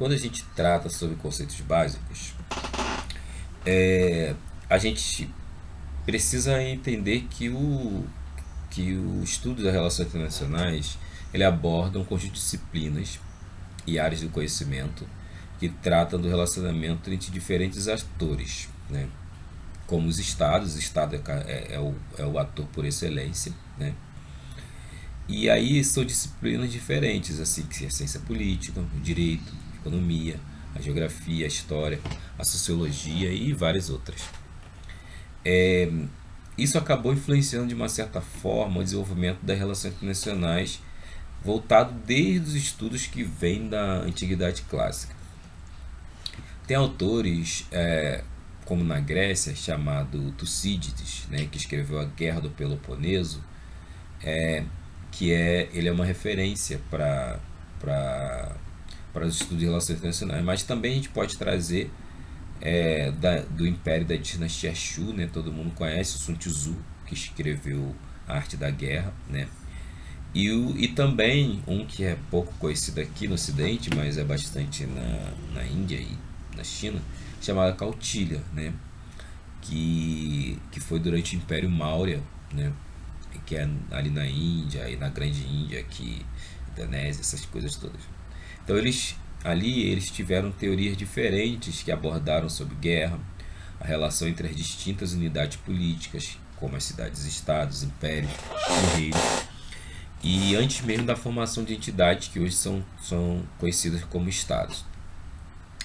quando a gente trata sobre conceitos básicos, a gente precisa entender que o estudo das relações internacionais ele aborda um conjunto de disciplinas e áreas do conhecimento que tratam do relacionamento entre diferentes atores, né? Como os estados, o estado é o ator por excelência, né? E aí são disciplinas diferentes, assim, que é a ciência política, o direito, a economia, a geografia, a história, a sociologia e várias outras. Isso acabou influenciando de uma certa forma o desenvolvimento das relações internacionais, voltado desde os estudos que vêm da antiguidade clássica. Tem autores, como na Grécia, chamado Tucídides, né, que escreveu a Guerra do Peloponeso, ele é uma referência para os estudos de relações internacionais. Mas também a gente pode trazer do Império da Dinastia Shu, né? Todo mundo conhece o Sun Tzu, que escreveu A Arte da Guerra, né? E também um que é pouco conhecido aqui no Ocidente, mas é bastante na Índia e na China, chamado Kautilya, né? Que foi durante o Império Maurya, né? Que é ali na Índia e na Grande Índia, aqui, Indonésia, essas coisas todas. Então eles tiveram teorias diferentes que abordaram sobre guerra, a relação entre as distintas unidades políticas, como as cidades-estados, impérios e reinos, e antes mesmo da formação de entidades que hoje são conhecidas como estados.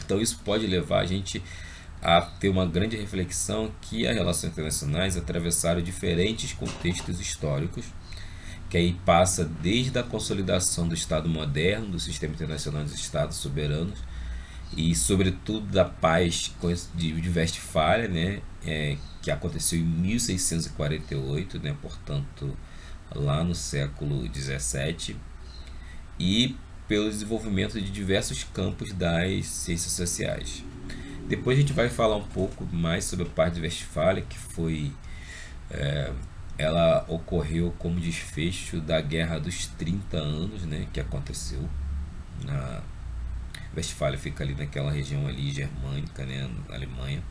Então isso pode levar a gente a ter uma grande reflexão que as relações internacionais atravessaram diferentes contextos históricos, que aí passa desde a consolidação do Estado moderno, do sistema internacional dos Estados soberanos, e sobretudo da paz de Westfália, né, que aconteceu em 1648, né, portanto lá no século XVII, e pelo desenvolvimento de diversos campos das ciências sociais. Depois a gente vai falar um pouco mais sobre a paz de Westfália, que foi ela ocorreu como desfecho da Guerra dos 30 anos, né, que aconteceu na Westfália, fica ali naquela região ali germânica, né, na Alemanha.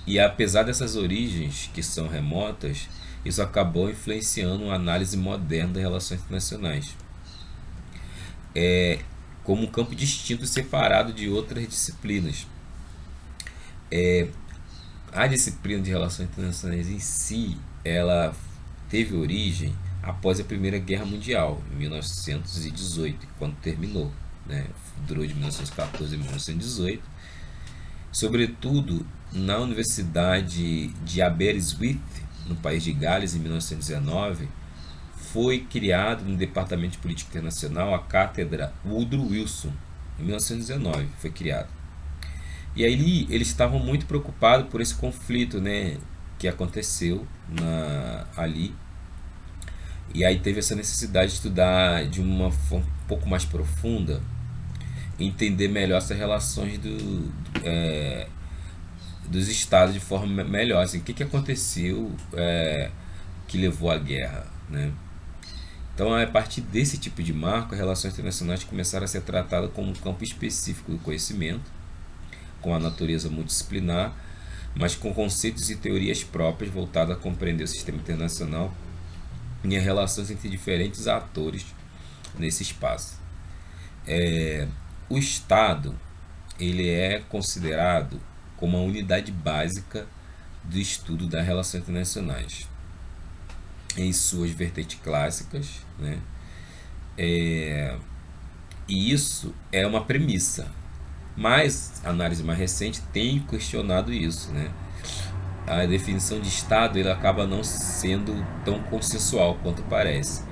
E apesar dessas origens que são remotas, isso acabou influenciando uma análise moderna das relações internacionais, como um campo distinto e separado de outras disciplinas. A disciplina de relações internacionais em si, ela teve origem após a Primeira Guerra Mundial, em 1918, quando terminou, né? Durou de 1914 a 1918. Sobretudo na Universidade de Aberystwyth, no país de Gales, em 1919, foi criado no Departamento de Política Internacional a Cátedra Woodrow Wilson, em 1919 foi criado. E aí eles estavam muito preocupados por esse conflito, né, que aconteceu ali. E aí teve essa necessidade de estudar de uma forma um pouco mais profunda, entender melhor essas relações dos estados de forma melhor. Assim, o que aconteceu que levou à guerra, né? Então, a partir desse tipo de marco, as relações internacionais começaram a ser tratadas como um campo específico do conhecimento, com a natureza multidisciplinar, mas com conceitos e teorias próprias voltadas a compreender o sistema internacional e as relações entre diferentes atores nesse espaço. O Estado ele é considerado como a unidade básica do estudo das relações internacionais, em suas vertentes clássicas, né? E isso é uma premissa, mas a análise mais recente tem questionado isso, né? A definição de Estado ele acaba não sendo tão consensual quanto parece.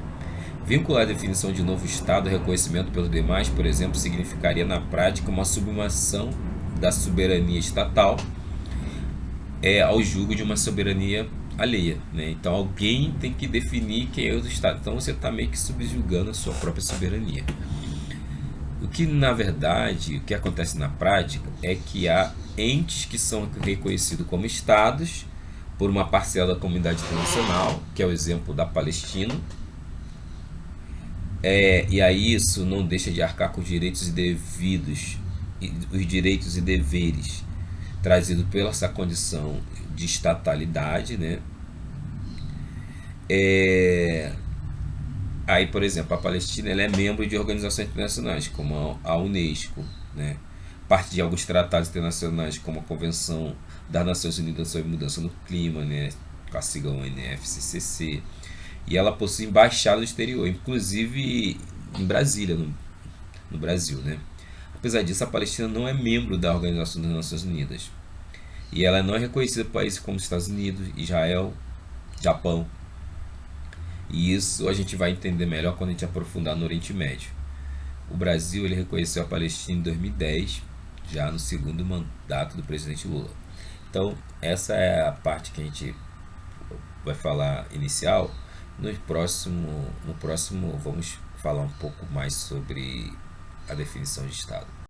Vincular a definição de novo Estado ao reconhecimento pelos demais, por exemplo, significaria na prática uma submissão da soberania estatal ao jugo de uma soberania alheia, né? Então alguém tem que definir quem é o Estado. Então você está meio que subjugando a sua própria soberania. O que na verdade, o que acontece na prática é que há entes que são reconhecidos como Estados por uma parcela da comunidade internacional, que é o exemplo da Palestina, E aí isso não deixa de arcar com os direitos e devidos, os direitos e deveres trazidos pela essa condição de estatalidade, né? É, Aí, por exemplo, a Palestina ela é membro de organizações internacionais, como a Unesco, né? Parte de alguns tratados internacionais, como a Convenção das Nações Unidas sobre Mudança no Clima, né? Com a sigla UNFCCC. E ela possui embaixada no exterior, inclusive em Brasília, no Brasil, né? Apesar disso, a Palestina não é membro da Organização das Nações Unidas. E ela não é reconhecida por países como Estados Unidos, Israel, Japão. E isso a gente vai entender melhor quando a gente aprofundar no Oriente Médio. O Brasil ele reconheceu a Palestina em 2010, já no segundo mandato do presidente Lula. Então, essa é a parte que a gente vai falar inicial. No próximo vamos falar um pouco mais sobre a definição de Estado.